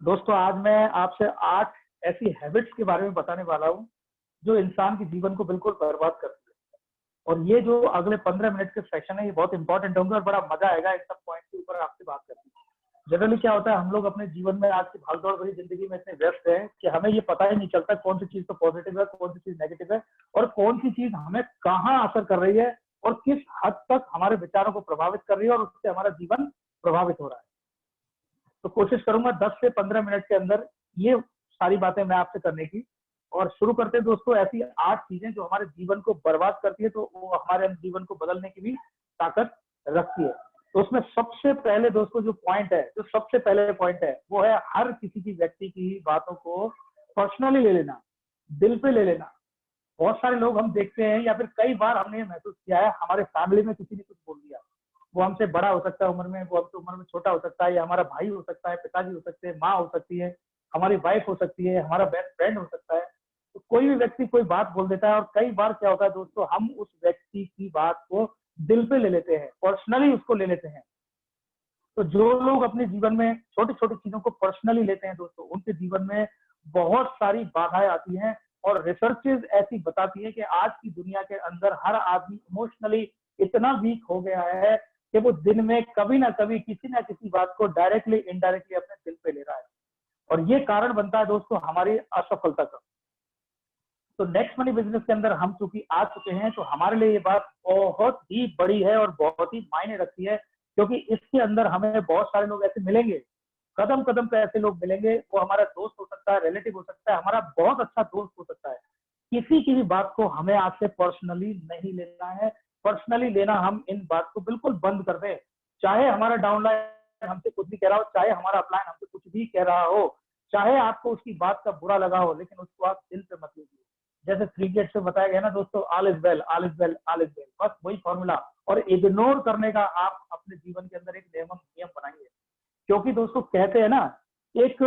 दोस्तों आज मैं आपसे 8 ऐसी हैबिट्स के बारे में बताने वाला हूँ जो इंसान के जीवन को बिल्कुल बर्बाद करती है। और ये जो अगले 15 मिनट के सेशन है ये बहुत इंपॉर्टेंट होंगे और बड़ा मजा आएगा इन सब पॉइंट के ऊपर आपसे बात करने में। जनरली क्या होता है, हम लोग अपने जीवन में आज की भागदौड़ भरी जिंदगी में इतने व्यस्त हैं कि हमें ये पता ही नहीं चलता कौन सी चीज तो पॉजिटिव है, कौन सी चीज नेगेटिव है और कौन सी चीज हमें कहाँ असर कर रही है और किस हद तक हमारे विचारों को प्रभावित कर रही है और उससे हमारा जीवन प्रभावित हो रहा है। तो कोशिश करूंगा 10 से 15 मिनट के अंदर ये सारी बातें मैं आपसे करने की। और शुरू करते हैं दोस्तों ऐसी 8 चीजें जो हमारे जीवन को बर्बाद करती है तो वो हमारे जीवन को बदलने की भी ताकत रखती है। तो उसमें सबसे पहले दोस्तों जो पॉइंट है, जो सबसे पहले पॉइंट है वो है हर किसी की व्यक्ति की बातों को पर्सनली ले लेना, दिल पे ले लेना। बहुत सारे लोग हम देखते हैं या फिर कई बार हमने ये महसूस किया है, हमारे फैमिली में किसी ने कुछ बोल दिया, वो हमसे बड़ा हो सकता है उम्र में, वो हमसे उम्र में छोटा हो सकता है, या हमारा भाई हो सकता है, पिताजी हो सकते हैं, माँ हो सकती है, हमारी वाइफ हो सकती है, हमारा बेस्ट फ्रेंड हो सकता है। तो कोई भी व्यक्ति कोई बात बोल देता है और कई बार क्या होता है दोस्तों, हम उस व्यक्ति की बात को दिल पे ले लेते हैं, पर्सनली उसको ले लेते हैं। तो जो लोग अपने जीवन में छोटी छोटी चीजों को पर्सनली लेते हैं दोस्तों, उनके जीवन में बहुत सारी बाधाएं आती हैं। और रिसर्चेज ऐसी बताती है कि आज की दुनिया के अंदर हर आदमी इमोशनली इतना वीक हो गया है कि वो दिन में कभी ना कभी किसी ना किसी बात को डायरेक्टली इनडायरेक्टली अपने दिल पे ले रहा है। और ये कारण बनता है दोस्तों हमारी असफलता का। तो नेक्स्ट मनी बिजनेस के अंदर हम चूंकि आ चुके हैं तो हमारे लिए ये बात बहुत ही बड़ी है और बहुत ही मायने रखती है, क्योंकि इसके अंदर हमें बहुत सारे लोग ऐसे मिलेंगे, कदम कदम पे ऐसे लोग मिलेंगे। वो हमारा दोस्त हो सकता है, रिलेटिव हो सकता है, हमारा बहुत अच्छा दोस्त हो सकता है। किसी की भी बात को हमें आज से पर्सनली नहीं लेना है। पर्सनली लेना हम इन बात को बिल्कुल बंद कर दें। चाहे हमारा डाउनलाइन हमसे कुछ भी कह रहा हो, चाहे हमारा अपलाइन हमसे कुछ भी कह रहा हो, चाहे आपको उसकी बात का बुरा लगा हो, लेकिन उसको आप दिल पे मत लीजिए। जैसे 3 इडियट्स में बताया गया ना दोस्तों, all is well, all is well, all is well, बस वही फॉर्मूला। और इग्नोर करने का आप अपने जीवन के अंदर एक नियम बनाइए। क्योंकि दोस्तों कहते हैं ना, एक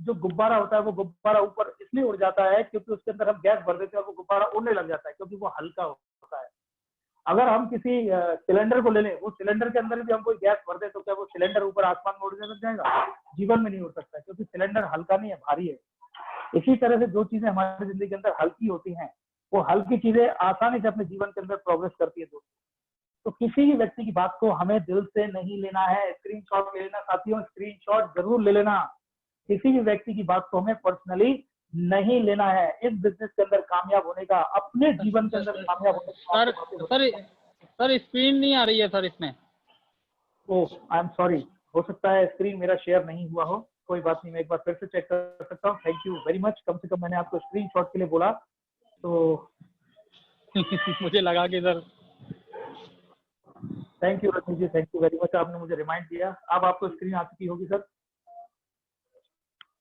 जो गुब्बारा होता है वो गुब्बारा ऊपर इसलिए उड़ जाता है क्योंकि उसके अंदर हम गैस भर देते हैं और वो गुब्बारा उड़ने लग जाता है क्योंकि वो हल्का होता है। अगर हम किसी सिलेंडर को ले लें, वो सिलेंडर के अंदर भी हम कोई गैस भर दे तो क्या वो सिलेंडर ऊपर आसमान में उड़ने लग जाएगा? जीवन में नहीं उड़ सकता, क्योंकि सिलेंडर हल्का नहीं है, भारी है। इसी तरह से जो चीजें हमारी जिंदगी के अंदर हल्की होती हैं, वो हल्की चीजें आसानी से अपने जीवन के अंदर प्रोग्रेस करती है दोस्तों। तो किसी भी व्यक्ति की बात को हमें दिल से नहीं लेना है। स्क्रीनशॉट ले लेना साथियों, स्क्रीनशॉट जरूर ले लेना। किसी भी व्यक्ति की बात को हमें पर्सनली नहीं लेना है। इस बिजनेस के अंदर कामयाब होने का, अपने जीवन के अंदर कामयाब होने सर सर सर स्क्रीन नहीं आ रही है सर इसमें। ओह आई एम सॉरी, हो सकता है स्क्रीन मेरा शेयर नहीं हुआ हो, कोई बात नहीं, मैं एक बार फिर से चेक कर सकता हूँ। थैंक यू वेरी मच, कम से कम मैंने आपको स्क्रीनशॉट के लिए बोला तो मुझे लगा कि sir thank you Ratan ji, thank you very much, आपने मुझे रिमाइंड किया। अब आपको स्क्रीन आ चुकी होगी सर।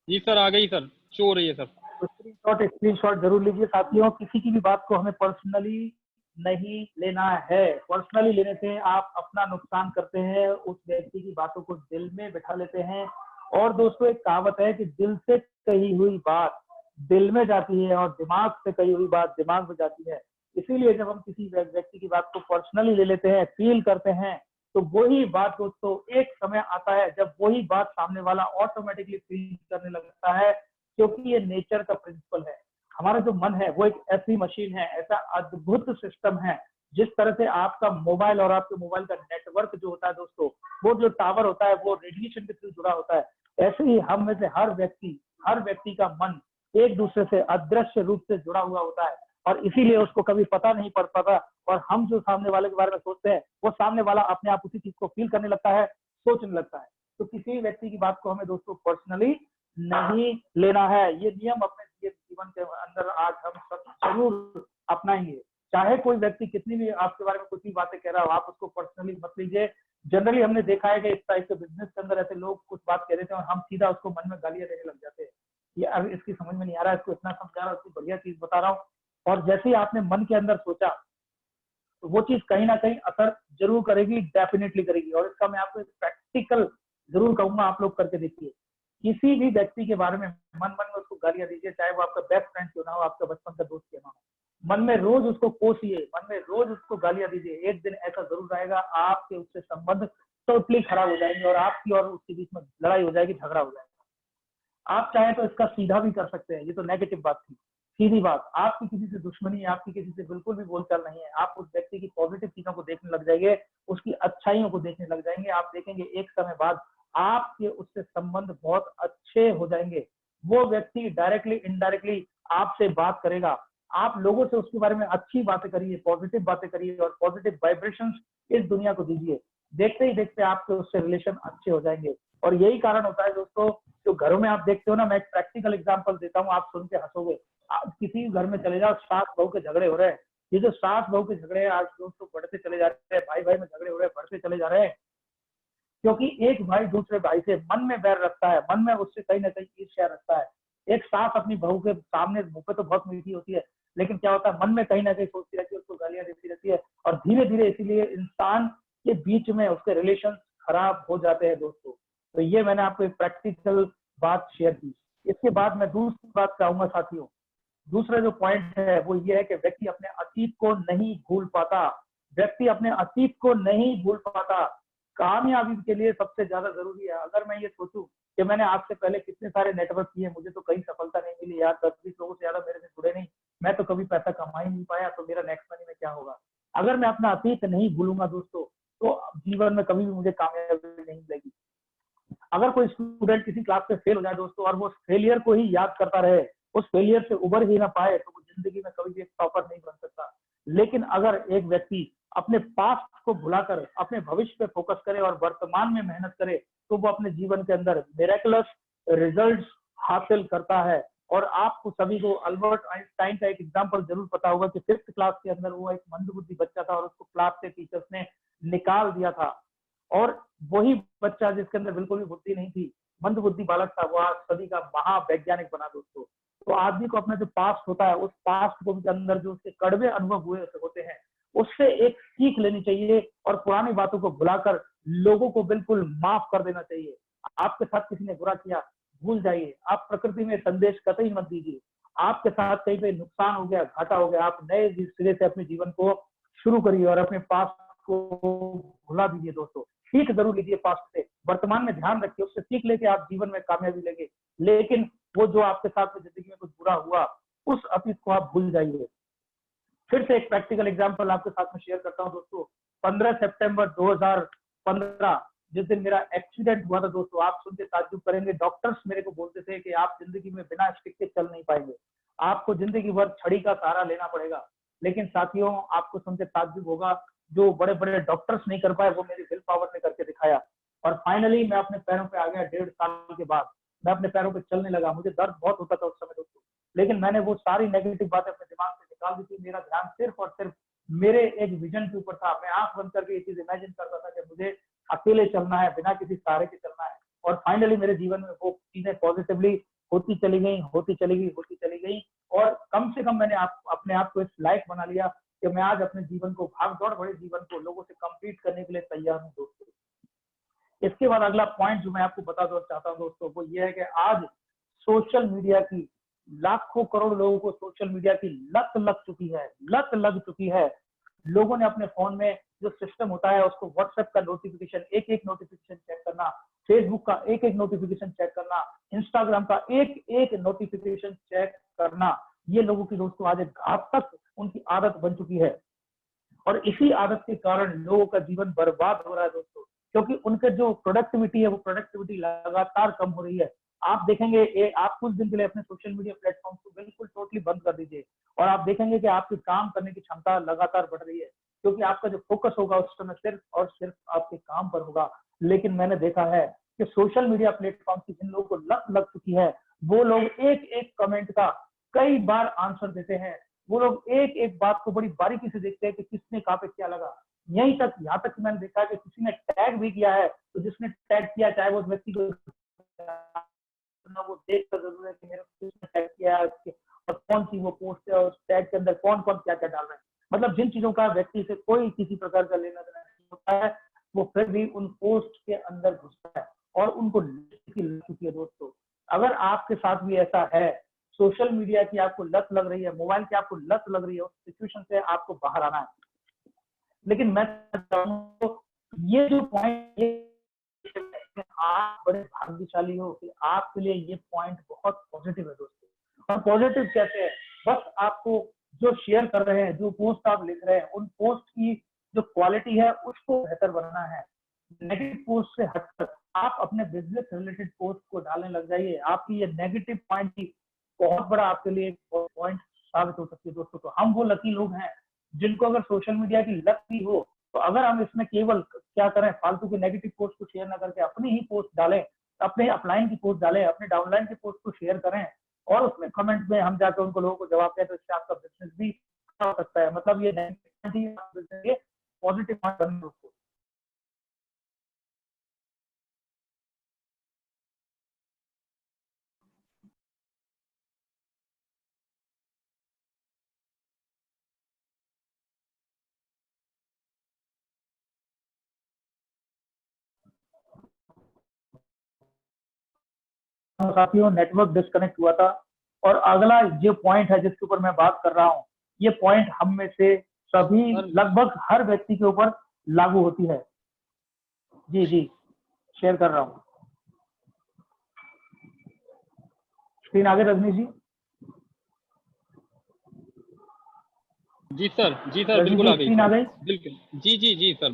जी सर आ गई सर, शो हो रही है सर। तो स्क्रीनशॉट जरूर लीजिए साथियों। किसी की भी बात को हमें पर्सनली नहीं लेना है। पर्सनली लेने से आप अपना नुकसान करते हैं, उस व्यक्ति की बातों को दिल में बिठा लेते हैं। और दोस्तों एक कहावत है कि दिल से कही हुई बात दिल में जाती है और दिमाग से कही हुई बात दिमाग में जाती है। इसीलिए जब हम किसी व्यक्ति की बात को पर्सनली ले लेते हैं, फील करते हैं, तो वही बात दोस्तों एक समय आता है जब वही बात सामने वाला ऑटोमेटिकली फील करने लगता है, क्योंकि ये नेचर का प्रिंसिपल है। हमारा जो मन है वो एक ऐसी मशीन है, ऐसा अद्भुत सिस्टम है। जिस तरह से आपका मोबाइल और आपके मोबाइल का नेटवर्क जो होता है दोस्तों, वो जो टावर होता है वो रेडिएशन के थ्रू जुड़ा होता है, ऐसे ही हम में से हर व्यक्ति का मन एक दूसरे से अदृश्य रूप से जुड़ा हुआ होता है। और इसीलिए उसको कभी पता नहीं पड़ पाता। और हम जो सामने वाले के बारे में सोचते हैं, वो सामने वाला अपने आप उसी चीज को फील करने लगता है, सोचने लगता है। तो किसी व्यक्ति की बात को हमें दोस्तों पर्सनली नहीं लेना है। ये नियम अपने जीवन के अंदर आज हम सब जरूर अपनाएंगे। चाहे कोई व्यक्ति कितनी भी आपके बारे में कुछ भी बातें कह रहा हो, आप उसको पर्सनली मत लीजिए। जनरली हमने देखा है कि इस टाइप के बिजनेस के अंदर ऐसे लोग कुछ बात कह देते हैं और हम सीधा उसको मन में गालियां देने लग जाते हैं। ये अब इसकी समझ में नहीं आ रहा है, इसको इतना समझा रहा हूँ, इसकी बढ़िया चीज बता रहा हूँ। और जैसे ही आपने मन के अंदर सोचा, तो वो चीज कहीं ना कहीं असर जरूर करेगी, डेफिनेटली करेगी। और इसका मैं आपको प्रैक्टिकल जरूर कहूंगा, आप लोग करके देखिए। किसी भी व्यक्ति के बारे में मन मन में उसको गालियां दीजिए, चाहे वो आपका बेस्ट फ्रेंड क्यों ना हो, आपका बचपन का दोस्त क्यों ना हो। मन में रोज उसको कोसिए, मन में रोज उसको गालियां दीजिए। एक दिन ऐसा जरूर आएगा आपके उससे संबंध टोटली खराब हो जाएंगे और आपकी और उसके बीच में लड़ाई हो जाएगी, झगड़ा हो जाएगा। आप चाहें तो इसका सीधा भी कर सकते हैं, ये तो नेगेटिव बात थी। सीधी बात, आपकी किसी से दुश्मनी, आपकी किसी से बिल्कुल भी बोलचाल नहीं है, आप उस व्यक्ति की पॉजिटिव चीजों को देखने लग जाएंगे, उसकी अच्छाइयों को देखने लग जाएंगे। आप देखेंगे एक समय बाद आपके उससे संबंध बहुत अच्छे हो जाएंगे। वो व्यक्ति डायरेक्टली इनडायरेक्टली आपसे बात करेगा। आप लोगों से उसके बारे में अच्छी बातें करिए, पॉजिटिव बातें करिए और पॉजिटिव वाइब्रेशंस इस दुनिया को दीजिए। देखते ही देखते आपके उससे रिलेशन अच्छे हो जाएंगे। और यही कारण होता है दोस्तों, जो घरों में आप देखते हो ना, मैं एक प्रैक्टिकल एग्जांपल देता हूँ, आप सुन के हंसोगे। आप किसी घर में चले जाओ, सास बहू के झगड़े हो रहे हैं, ये जो सास बहू के झगड़े हैं आज दोस्तों बढ़ते चले जा रहे हैं, भाई भाई में झगड़े हो रहे हैं, बढ़ते चले जा रहे हैं, क्योंकि एक भाई दूसरे भाई से मन में बैर रखता है, मन में उससे कहीं ना कहीं ईर्ष्या रखता है। एक सास अपनी बहू के सामने मुंह पे तो बहुत मीठी होती है, लेकिन क्या होता है मन में कहीं ना कहीं सोचती रहती है, उसको गालियां देती रहती है, और धीरे धीरे इसीलिए इंसान के बीच में उसके रिलेशन खराब हो जाते हैं दोस्तों। तो ये मैंने आपको एक प्रैक्टिकल बात शेयर की। इसके बाद मैं दूसरी बात कहूंगा साथियों। दूसरा जो पॉइंट है वो ये है कि व्यक्ति अपने अतीत को नहीं भूल पाता। व्यक्ति अपने अतीत को नहीं भूल पाता। कामयाबी के लिए सबसे ज्यादा जरूरी है, अगर मैं ये सोचूं कि मैंने आज से पहले कितने सारे नेटवर्क किए, मुझे तो कहीं सफलता नहीं मिली यार, 10-20 लोगों से ज्यादा मेरे से जुड़े नहीं, मैं तो कभी पैसा कमा ही नहीं पाया, तो मेरा नेक्स्ट मनी में क्या होगा। अगर मैं अपना अतीत नहीं भूलूंगा दोस्तों, तो जीवन में कभी भी मुझे कामयाबी नहीं मिलेगी। अगर कोई स्टूडेंट किसी क्लास में फेल हो जाए दोस्तों, और वो फेलियर को ही याद करता रहे, उस फेलियर से उबर ही ना पाए, तो वो जिंदगी में कभी भी एक टॉपर नहीं बन सकता। लेकिन अगर एक व्यक्ति अपने पास्ट को भुलाकर अपने भविष्य पे फोकस करे और वर्तमान में मेहनत करे, तो वो अपने जीवन के अंदर मिरेकलस रिजल्ट्स हासिल करता है। और आपको सभी को अल्बर्ट आइंस्टाइन का एक एग्जांपल जरूर पता होगा कि 5th क्लास के अंदर वो एक मंदबुद्धि बच्चा था और उसको क्लास के टीचर्स ने निकाल दिया था। और वही बच्चा जिसके अंदर बिल्कुल भी बुद्धि नहीं थी, मंद बुद्धि बालक था, वो आज सदी का महावैज्ञानिक बना दोस्तों। तो आदमी को अपना जो पास्ट होता है, उस पास्ट को के अंदर जो उसके कड़वे अनुभव हुए होते हैं, उससे एक सीख लेनी चाहिए और पुरानी बातों को भुलाकर लोगों को बिल्कुल माफ कर देना चाहिए। आपके साथ किसी ने बुरा किया, भूल जाइए। आप प्रकृति में संदेश कतई मत दीजिए। आपके साथ कहीं पे नुकसान हो गया, घाटा हो गया, आप नए सिरे से अपने जीवन को शुरू करिए और अपने पास्ट को भुला दीजिए दोस्तों। सीख जरूर लीजिए पास्ट से, वर्तमान में ध्यान रखिए, उससे सीख लेके आप जीवन में कामयाबी लेंगे। लेकिन वो जो आपके साथ में जिंदगी में कुछ बुरा हुआ, उस अतीत को आप भूल जाइए। फिर से एक प्रैक्टिकल एग्जांपल आपके साथ में शेयर करता हूं दोस्तों। 15 सितंबर 2015 जिस दिन मेरा एक्सीडेंट हुआ था दोस्तों, आप सुन के ताज्जुब करेंगे, डॉक्टर्स मेरे को बोलते थे कि आप जिंदगी में बिना स्टिक के चल नहीं पाएंगे, आपको जिंदगी भर छड़ी का सहारा लेना पड़ेगा। लेकिन साथियों, आपको सुन के ताज्जुब होगा, जो बड़े बड़े डॉक्टर्स नहीं कर पाए वो मेरी विल पावर ने करके दिखाया। और फाइनली मैं अपने पैरों पे आ गया। 1.5 साल के बाद मैं अपने पैरों पे चलने लगा। मुझे दर्द बहुत होता था उस समय दोस्तों, लेकिन मैंने वो सारी नेगेटिव बातें अपने दिमाग से निकाल दी थी। मेरा ध्यान सिर्फ और सिर्फ मेरे एक विजन के ऊपर था। मैं आंख बंद करके ये चीज इमेजिन करता था कि मुझे अकेले चलना है, बिना किसी सहारे के चलना है। और फाइनली मेरे जीवन में वो चीजें पॉजिटिवली होती चली गई, होती चली गई, होती चली गई। और कम से कम मैंने अपने आप को इस लायक बना लिया कि मैं आज अपने जीवन को, भाग दौड़ भरे जीवन को लोगों से कंपीट करने के लिए तैयार हूँ दोस्तों। इसके बाद अगला पॉइंट जो मैं आपको बता दो चाहता हूँ दोस्तों, वो ये है कि आज सोशल मीडिया की लाखों करोड़ लोगों को सोशल मीडिया की लत लग चुकी है, लत लग चुकी है। लोगों ने अपने फोन में जो सिस्टम होता है उसको व्हाट्सएप का नोटिफिकेशन, एक एक नोटिफिकेशन चेक करना, फेसबुक का एक एक नोटिफिकेशन चेक करना, इंस्टाग्राम का एक एक नोटिफिकेशन चेक करना, ये लोगों की दोस्तों आज एक घातक उनकी आदत बन चुकी है। और इसी आदत के कारण लोगों का जीवन बर्बाद हो रहा है दोस्तों, क्योंकि उनके जो प्रोडक्टिविटी है वो प्रोडक्टिविटी लगातार कम हो रही है। आप देखेंगे आप कुछ दिन के लिए अपने सोशल मीडिया प्लेटफॉर्म को बिल्कुल टोटली बंद कर दीजिए और आप देखेंगे कि आपकी काम करने की क्षमता लगातार बढ़ रही है, क्योंकि आपका जो फोकस होगा उस समय सिर्फ और सिर्फ आपके काम पर होगा। लेकिन मैंने देखा है कि सोशल मीडिया प्लेटफॉर्म की जिन लोगों को लत लग चुकी है, वो लोग एक एक कमेंट का कई बार आंसर देते हैं। वो लोग एक एक बात को बड़ी बारीकी से देखते हैं कि किसने कहाँ पे क्या लगा। यहीं तक, यहाँ तक कि मैंने देखा है कि किसी ने टैग भी किया है, तो जिसने टैग किया चाहे वो व्यक्ति को वो देख कर जरूर है कि मेरे किसने टैग किया है और कौन सी वो पोस्ट है और उस टैग के अंदर कौन कौन क्या क्या डाल रहे हैं। मतलब जिन चीजों का व्यक्ति से कोई किसी प्रकार का लेना देना नहीं होता है, वो फिर भी उन पोस्ट के अंदर घुसता है और उनको लग चुकी है दोस्तों। अगर आपके साथ भी ऐसा है, सोशल मीडिया की आपको लत लग रही है, मोबाइल की आपको लत लग रही है, उस सिचुएशन से आपको बाहर आना है। लेकिन मैं ये जो पॉइंट आप बड़े भाग्यशाली हो कि आपके लिए ये पॉइंट बहुत पॉजिटिव है दोस्तों। और पॉजिटिव कैसे है, बस आपको जो शेयर कर रहे हैं, जो पोस्ट आप लिख रहे हैं, उन पोस्ट की जो क्वालिटी है उसको बेहतर बनाना है। नेगेटिव पोस्ट से हटकर आप अपने बिजनेस रिलेटेड पोस्ट को डालने लग जाइए। आपकी ये नेगेटिव पॉइंट की बहुत बड़ा आपके लिए पॉइंट साबित हो सकती है दोस्तों। तो हम वो लकी लोग हैं जिनको अगर सोशल मीडिया की लत भी हो, तो अगर हम इसमें केवल क्या करें, फालतू के नेगेटिव पोस्ट को शेयर ना करके अपनी ही पोस्ट डालें, अपने अपलाइन की पोस्ट डालें, अपने डाउनलाइन की पोस्ट को शेयर करें और उसमें कमेंट में हम जाकर उनको लोगों को जवाब दें, तो इससे आपका बिजनेस भी हो सकता है। मतलब ये नेगेटिव पॉजिटिव पॉइंट बनने उसको। साथियों, नेटवर्क डिस्कनेक्ट हुआ था। और अगला जो पॉइंट है जिसके ऊपर मैं बात कर रहा हूँ, ये पॉइंट हम में से सभी सर लगभग हर व्यक्ति के ऊपर लागू होती है। जी जी, शेयर कर रहा हूँ स्क्रीन आगे, रजनीश जी। जी सर, जी सर, रजनीश बिल्कुल जी आ गई स्क्रीन आ सर, गई। बिल्कुल। जी जी जी सर,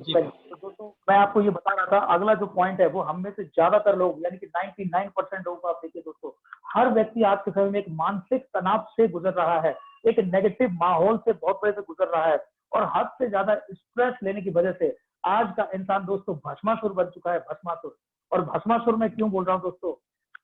जी सर। तो दोस्तों मैं आपको ये बता रहा था, अगला जो पॉइंट है वो हम में से ज्यादातर लोग यानी कि 99% लोगों को आप देखिए दोस्तों, हर व्यक्ति आज के समय में एक मानसिक तनाव से गुजर रहा है, एक नेगेटिव माहौल से बहुत बड़े से गुजर रहा है और हद से ज्यादा स्ट्रेस लेने की वजह से आज का इंसान दोस्तों भस्मासुर बन चुका है, भस्मासुर। और भस्मासुर में क्यों बोल रहा हूँ दोस्तों,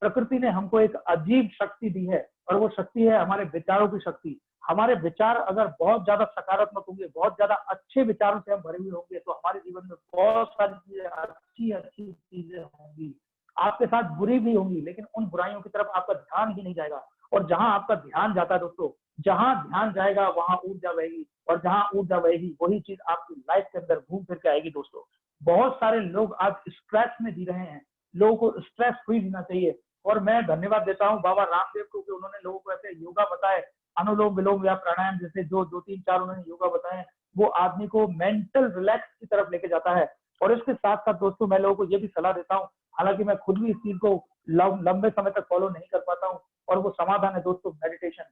प्रकृति ने हमको एक अजीब शक्ति दी है और वो शक्ति है हमारे विचारों की शक्ति। हमारे विचार अगर बहुत ज्यादा सकारात्मक होंगे, बहुत ज्यादा अच्छे विचारों से हम भरे हुए होंगे, तो हमारे जीवन में बहुत सारी चीजें अच्छी अच्छी चीजें होंगी। आपके साथ बुरी भी होंगी, लेकिन उन बुराइयों की तरफ आपका ध्यान ही नहीं जाएगा। और जहां आपका ध्यान जाता है दोस्तों, जहां ध्यान जाएगा वहां ऊर्जा बहेगी, और जहां ऊर्जा बहेगी वही चीज आपकी लाइफ के अंदर घूम फिर के आएगी दोस्तों। बहुत सारे लोग आज स्ट्रेस में जी रहे हैं, लोगों को स्ट्रेस फ्री जीना चाहिए। और मैं धन्यवाद देता हूँ बाबा रामदेव को कि उन्होंने लोगों को ऐसे योगा बताए, अनुलोम विलोम या प्राणायाम जैसे जो 2 3 4 उन्होंने योगा बताए, वो आदमी को मेंटल रिलैक्स की तरफ लेके जाता है। और इसके साथ साथ दोस्तों मैं लोगों को ये भी सलाह देता हूँ, हालांकि मैं खुद भी इस चीज को लंबे समय तक फॉलो नहीं कर पाता हूँ, और वो समाधान है दोस्तों मेडिटेशन।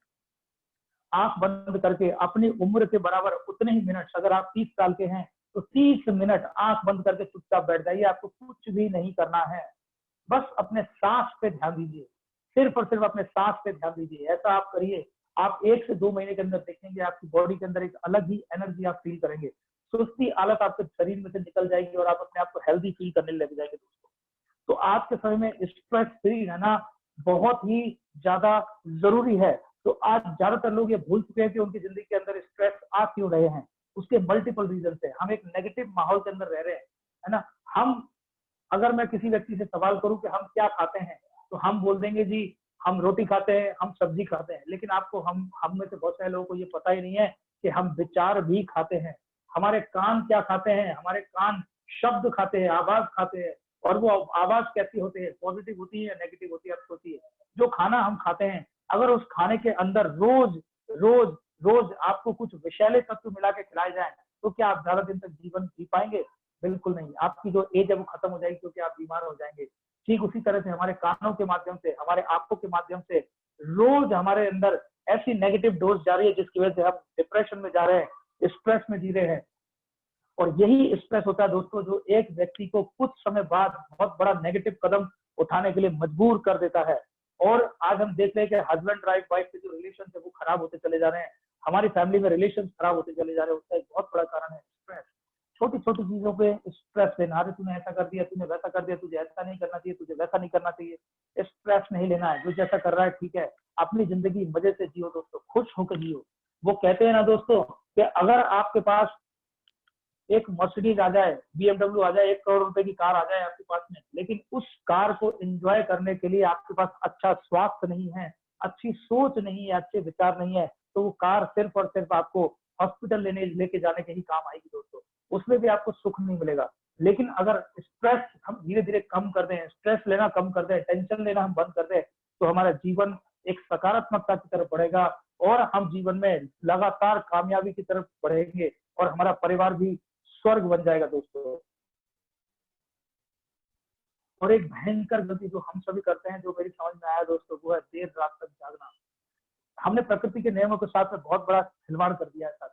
आंख बंद करके अपनी उम्र के बराबर उतने ही मिनट, अगर आप 30 साल के हैं तो 30 मिनट आंख बंद करके चुपचाप बैठ जाइए, आपको कुछ भी नहीं करना है, बस अपने सांस पे ध्यान दीजिए, सिर्फ और सिर्फ अपने सांस पे ध्यान दीजिए। ऐसा आप करिए, आप 1 से 2 महीने के अंदर देखेंगे आपकी बॉडी के अंदर एक अलग ही एनर्जी आप फील करेंगे, सुस्ती आलस आपके शरीर में से निकल जाएगी और आप अपने आप को हेल्दी फील करने लग जाएंगे दोस्तों। तो आज के समय में स्ट्रेस फ्री रहना बहुत ही ज्यादा जरूरी है। तो आज ज्यादातर लोग ये भूल चुके हैं कि उनकी जिंदगी के अंदर स्ट्रेस आ क्यों रहे हैं, उसके मल्टीपल रीजन है। हम एक नेगेटिव माहौल के अंदर रह रहे हैं, है ना। हम, अगर मैं किसी व्यक्ति से सवाल करूं कि हम क्या खाते हैं, तो हम बोल देंगे जी हम रोटी खाते हैं, हम सब्जी खाते हैं, लेकिन आपको हम में से बहुत सारे लोगों को ये पता ही नहीं है कि हम विचार भी खाते हैं। हमारे कान क्या खाते हैं, हमारे कान शब्द खाते हैं, आवाज खाते हैं। और वो आवाज कैसी होती है, पॉजिटिव होती है या नेगेटिव होती है, आपको होती है। जो खाना हम खाते हैं, अगर उस खाने के अंदर रोज रोज रोज आपको कुछ विषैले तत्व मिला के खिलाए जाए, तो क्या आप ज्यादा दिन तक जीवन जी पाएंगे? बिल्कुल नहीं। आपकी जो एज है वो खत्म हो जाएगी, क्योंकि आप बीमार हो जाएंगे। ठीक उसी तरह से हमारे कानों के माध्यम से, हमारे आंखों के माध्यम से रोज हमारे अंदर ऐसी नेगेटिव डोज जा रही है जिसकी वजह से हम डिप्रेशन में जा रहे हैं, स्ट्रेस में जी रहे हैं। और यही स्ट्रेस होता है दोस्तों जो एक व्यक्ति को कुछ समय बाद बहुत बड़ा नेगेटिव कदम उठाने के लिए मजबूर कर देता है। और आज हम देख रहे हैं कि हस्बैंड वाइफ के जो रिलेशन है वो खराब होते चले जा रहे हैं, हमारी फैमिली में रिलेशन खराब होते चले जा रहे हैं। उसका एक बहुत बड़ा कारण है स्ट्रेस। छोटी छोटी चीजों पे स्ट्रेस लेना, अरे तूने ऐसा कर दिया, तूने वैसा कर दिया, तुझे ऐसा नहीं करना चाहिए, तुझे वैसा नहीं करना चाहिए। स्ट्रेस नहीं लेना है, जो जैसा कर रहा है ठीक है, अपनी जिंदगी मजे से जियो दोस्तों, खुश होकर जियो। वो कहते हैं ना दोस्तों कि अगर आपके पास एक मर्सिडीज आ जाए, BMW आ जाए, 1 करोड़ रुपए की कार आ जाए आपके पास में, लेकिन उस कार को एंजॉय करने के लिए आपके पास अच्छा स्वास्थ्य नहीं है, अच्छी सोच नहीं है, अच्छे विचार नहीं है, तो वो कार सिर्फ और सिर्फ आपको हॉस्पिटल लेके जाने के ही काम आएगी दोस्तों। उसमें भी आपको सुख नहीं मिलेगा। लेकिन अगर स्ट्रेस हम धीरे धीरे कम कर दें, स्ट्रेस लेना कम कर दें, टेंशन लेना हम बंद कर दें, तो हमारा जीवन एक सकारात्मकता की तरफ बढ़ेगा और हम जीवन में लगातार कामयाबी की तरफ बढ़ेंगे और हमारा परिवार भी स्वर्ग बन जाएगा दोस्तों। और एक भयंकर गलती जो हम सभी करते हैं, जो मेरी समझ में आया दोस्तों, वो है देर रात तक जागना। हमने प्रकृति के नियमों के साथ में बहुत बड़ा खिलवाड़ कर दिया है साथ।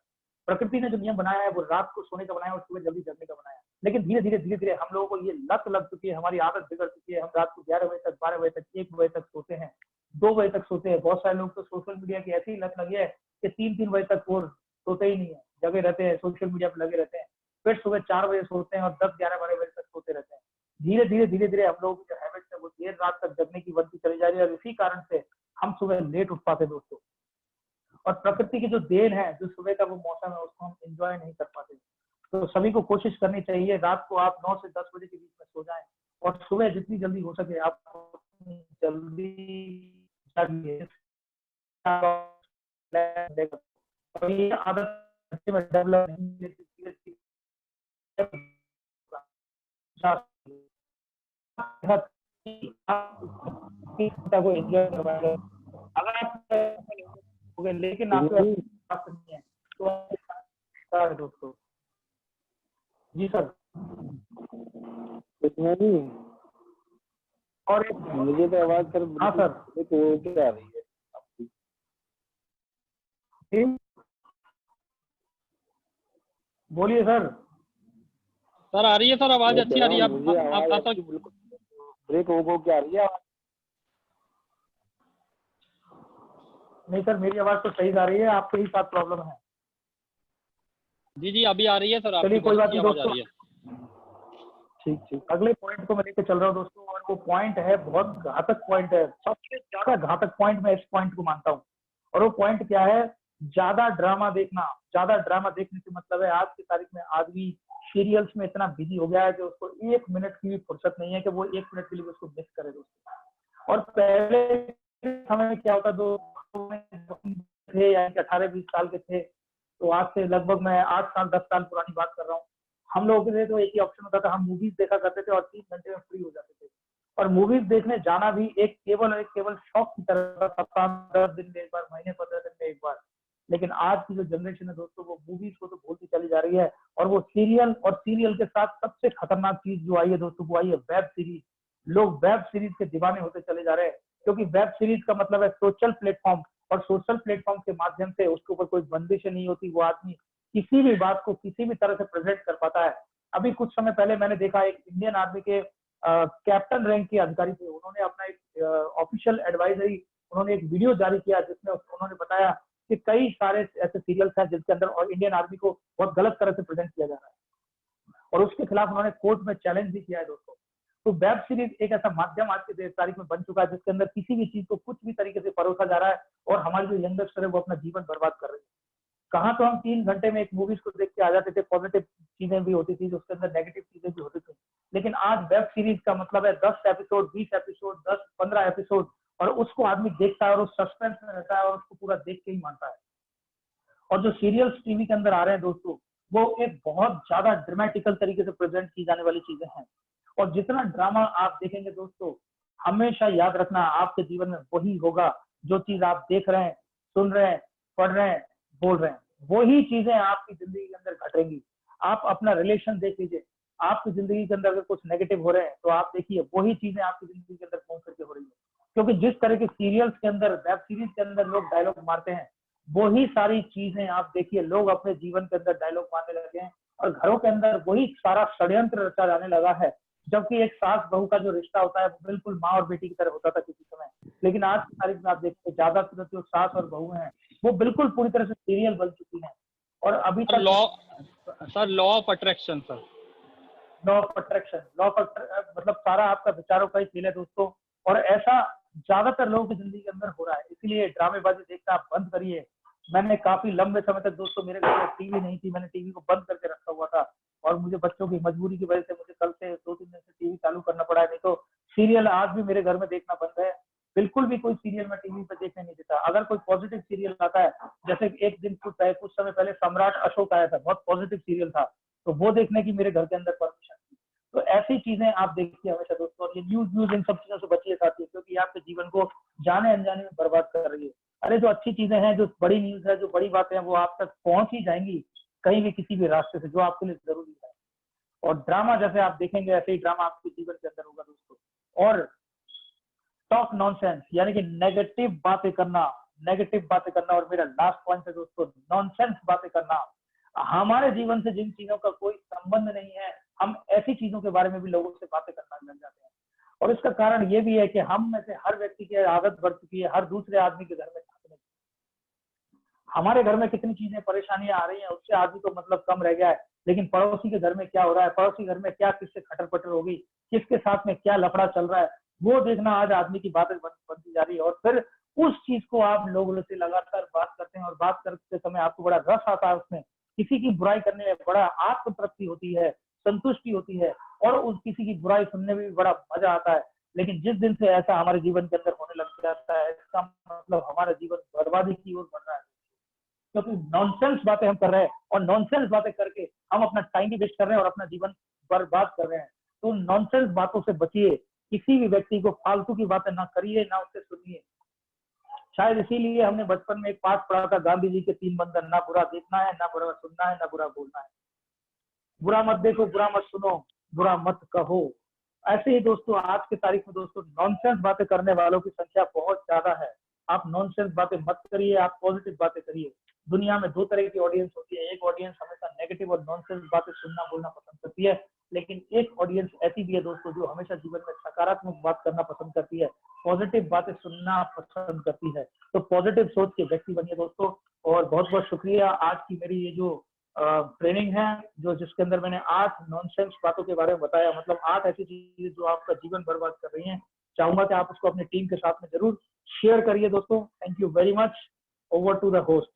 प्रकृति ने जो नियम बनाया है वो रात को सोने का बनाया और सुबह जल्दी जगने का बनाया। लेकिन धीरे धीरे हम लोगों को ये लत लग चुकी है, हमारी आदत बिगड़ चुकी है। हम रात को 11 बजे तक, 12 बजे तक, 1 बजे तक सोते हैं, 2 बजे तक सोते हैं। बहुत सारे लोग तो सोशल मीडिया की ऐसी लत लगी है कि 3-3 बजे तक वो सोते ही नहीं है, जगे रहते हैं, सोशल मीडिया पर लगे रहते हैं। फिर सुबह 4 बजे सोते हैं और 10, 11, 12 बजे तक सोते रहते हैं। धीरे धीरे हम लोगों की जो हैबिट है वो देर रात तक जगने की बनती चली जा रही है और इसी कारण से हम सुबह लेट उठ पाते दोस्तों। और प्रकृति की जो देन है, जो सुबह का वो मौसम है, उसको हम एंजॉय नहीं कर पाते। तो सभी को कोशिश करनी चाहिए रात को आप 9 से 10 बजे के बीच में सो जाएं और सुबह जितनी जल्दी हो सके आप जल्दी जागिए। और ये आदत में डेवलप नहीं को एंजॉय करवाएगा। अगर आप लेकिन आपके पास नहीं है तो दोस्तों। जी सर। कुछ नहीं। और मुझे तो आवाज सर। हाँ सर। तो क्या आ रही है आपकी? बोलिए सर। सर आ रही है सर, आवाज अच्छी आ रही है। मुझे आवाज बिल्कुल ब्रेक हो क्या आ रही है? नहीं सर, मेरी आवाज तो सही आ रही है, आपके ही साथ प्रॉब्लम है। जी जी अभी आ रही है सर। चलिए कोई बात नहीं दोस्तों। ठीक ठीक। अगले पॉइंट को मैं लेकर चल रहा हूँ दोस्तों, और वो पॉइंट है बहुत घातक पॉइंट है, सबसे ज्यादा घातक पॉइंट मैं इस पॉइंट को मानता हूँ। और वो पॉइंट क्या है? ज्यादा ड्रामा देखना। ज्यादा ड्रामा देखने से मतलब है आज की तारीख में आदमी सीरियल्स में इतना बिजी हो गया है कि उसको 1 मिनट की भी फुर्सत नहीं है कि वो 1 मिनट के लिए उसको मिस करे दोस्तों। और पहले समय क्या होता, दो थे यानी कि 18-20 साल के थे, तो आज से लगभग मैं 8 साल 10 साल पुरानी बात कर रहा हूँ। हम लोगों के लिए तो एक ही ऑप्शन होता था, हम मूवीज देखा करते थे और 3 घंटे में फ्री हो जाते थे। और मूवीज देखने जाना भी एक केवल शौक की तरह था, 10 दिन में एक बार, महीने 15 दिन में एक बार। लेकिन आज की जो जनरेशन है दोस्तों, वो मूवीज को तो भूलती चली जा रही है और वो सीरियल, और सीरियल के साथ सबसे खतरनाक चीज जो आई है दोस्तों, वो आई है वेब सीरीज। लोग वेब सीरीज के दीवाने होते चले जा रहे हैं, क्योंकि वेब सीरीज का मतलब है सोशल प्लेटफॉर्म, और सोशल प्लेटफॉर्म के माध्यम से उसके ऊपर कोई बंदिश नहीं होती, वो आदमी किसी भी बात को किसी भी तरह से प्रेजेंट कर पाता है। अभी कुछ समय पहले मैंने देखा एक इंडियन आर्मी के कैप्टन रैंक के अधिकारी थे, उन्होंने अपना एक ऑफिशियल एडवाइजरी, उन्होंने एक वीडियो जारी किया जिसमें उन्होंने बताया कि कई सारे ऐसे सीरियल्स हैं जिसके अंदर और इंडियन आर्मी को बहुत गलत तरह से प्रेजेंट किया जा रहा है, और उसके खिलाफ उन्होंने कोर्ट में चैलेंज भी किया है दोस्तों। तो वेब सीरीज एक ऐसा माध्यम आज की तारीख में बन चुका है जिसके अंदर किसी भी चीज को कुछ भी तरीके से परोसा जा रहा है, और हमारी जो यंगस्टर है वो अपना जीवन बर्बाद कर रही है। कहाँ तो हम 3 घंटे में एक मूवीज को देख के आ जाते थे, पॉजिटिव चीजें भी होती थी, उसके अंदर नेगेटिव चीजें भी होती थी। लेकिन आज वेब सीरीज का मतलब है 10 एपिसोड, 20 एपिसोड, 10-15 एपिसोड, और उसको आदमी देखता है और उस सस्पेंस में रहता है और उसको पूरा देख के ही मानता है। और जो सीरियल्स टीवी के अंदर आ रहे हैं दोस्तों, वो एक बहुत ज्यादा ड्रामेटिकल तरीके से प्रेजेंट की जाने वाली चीजें हैं। और जितना ड्रामा आप देखेंगे दोस्तों, हमेशा याद रखना आपके जीवन में वही होगा, जो चीज आप देख रहे हैं, सुन रहे हैं, पढ़ रहे हैं, बोल रहे हैं, वही चीजें आपकी जिंदगी के अंदर घटेंगी। आप अपना रिलेशन देख लीजिए, आपकी जिंदगी के अंदर अगर कुछ नेगेटिव हो रहे हैं तो आप देखिए वही चीजें आपकी जिंदगी के अंदर घूम करके हो रही है। क्योंकि जिस तरह के सीरियल्स के अंदर, वेब सीरीज के अंदर लोग डायलॉग मारते हैं, वही सारी चीजें आप देखिए लोग अपने जीवन के अंदर डायलॉग मारने लगे हैं, और घरों के अंदर वही सारा षड्यंत्र रचा जाने लगा है। जबकि एक सास बहू का जो रिश्ता होता है वो बिल्कुल माँ और बेटी की तरह होता था किसी समय, लेकिन आज की तारीख में आप देखते हैं ज्यादातर जो सास और बहू हैं वो बिल्कुल पूरी तरह से सीरियल बन चुकी हैं। और अभी तक law of attraction sir, law of attraction, मतलब सारा आपका विचारों का ही खेल है दोस्तों। और ऐसा ज्यादातर लोगों की जिंदगी के अंदर हो रहा है, इसलिए ड्रामेबाजी देखना आप बंद करिए। मैंने काफी लंबे समय तक दोस्तों, मेरे घर में टीवी नहीं थी, मैंने टीवी को बंद करके रखा हुआ था, और मुझे बच्चों की मजबूरी की वजह से मुझे कल से 2-3 दिन से टीवी चालू करना पड़ा है। नहीं तो सीरियल आज भी मेरे घर में देखना बंद है, बिल्कुल भी कोई सीरियल मैं टीवी पे देखने नहीं देता। अगर कोई पॉजिटिव सीरियल आता है, जैसे एक दिन कुछ समय पहले सम्राट अशोक आया था, बहुत पॉजिटिव सीरियल था, तो वो देखने की मेरे घर के अंदर परमिशन थी। तो ऐसी चीजें आप देखिए हमेशा दोस्तों, और ये न्यूज इन सब चीजों से बचिए साथियों, क्योंकि आपके जीवन को जाने अनजाने में बर्बाद कर रही है। अरे जो अच्छी चीजें हैं, जो बड़ी न्यूज है, जो बड़ी बातें हैं, वो आप तक पहुंच ही जाएंगी कहीं भी किसी भी रास्ते से, जो आपके लिए जरूरी है। और ड्रामा जैसे आप देखेंगे ऐसे ही ड्रामा आपके जीवन के अंदर होगा दोस्तों। और टॉक नॉनसेंस यानी कि नेगेटिव बातें करना और मेरा लास्ट पॉइंट है दोस्तों, नॉनसेंस बातें करना। हमारे जीवन से जिन चीजों का कोई संबंध नहीं है, हम ऐसी चीजों के बारे में भी लोगों से बातें करना लग जाते हैं। और इसका कारण ये भी है कि हम में से हर व्यक्ति की आदत बढ़ चुकी है हर दूसरे आदमी के घर में झांकने की। हमारे घर में कितनी चीजें परेशानियां आ रही हैं उससे आदमी को मतलब कम रह गया है, लेकिन पड़ोसी के घर में क्या हो रहा है, पड़ोसी घर में क्या किससे खटर पटर होगी, किसके साथ में क्या लफड़ा चल रहा है, वो देखना आज आदमी की बातें बनती जा रही है। और फिर उस चीज को आप लोगों से लगातार बात करते हैं और बात करते समय आपको बड़ा रस आता है उसमें, किसी की बुराई करने में बड़ा आत्म तृप्ति होती है, संतुष्टि होती है और उस किसी की बुराई सुनने में भी बड़ा मजा आता है। लेकिन जिस दिन से ऐसा हमारे जीवन के अंदर होने लग जाता है, इसका मतलब हमारा जीवन बर्बादी की ओर बढ़ रहा है, क्योंकि नॉनसेंस बातें हम कर रहे हैं और नॉनसेंस बातें करके हम अपना टाइम भी वेस्ट कर रहे हैं और अपना जीवन बर्बाद कर रहे हैं। तो नॉनसेंस बातों से बचिए, किसी भी व्यक्ति को फालतू की बातें ना करिए ना उससे सुनिए। शायद इसीलिए हमने बचपन में एक पाठ पढ़ा था गांधी जी के 3 बंधन, ना बुरा देखना है, ना बुरा सुनना है, ना बुरा बोलना है। बुरा मत देखो, बुरा मत सुनो, बुरा मत कहो। ऐसे ही दोस्तों आज की तारीख में दोस्तों नॉनसेंस बातें करने वालों की संख्या बहुत ज्यादा है। आप नॉनसेंस बातें मत करिए, आप पॉजिटिव बातें करिए। दुनिया में 2 तरह की ऑडियंस होती है, एक ऑडियंस हमेशा नेगेटिव और नॉनसेंस बातें सुनना बोलना पसंद करती है, लेकिन एक ऑडियंस ऐसी भी है दोस्तों जो हमेशा जीवन में सकारात्मक बात करना पसंद करती है, पॉजिटिव बातें सुनना पसंद करती है। तो पॉजिटिव सोच के व्यक्ति बनिए दोस्तों। और बहुत बहुत शुक्रिया। आज की मेरी ये जो ट्रेनिंग है जिसके अंदर मैंने 8 नॉनसेंस बातों के बारे में बताया, मतलब 8 ऐसी चीजें जो आपका जीवन बर्बाद कर रही हैं, चाहूंगा कि आप उसको अपनी टीम के साथ में जरूर शेयर करिए दोस्तों। Thank you very much. Over to the host.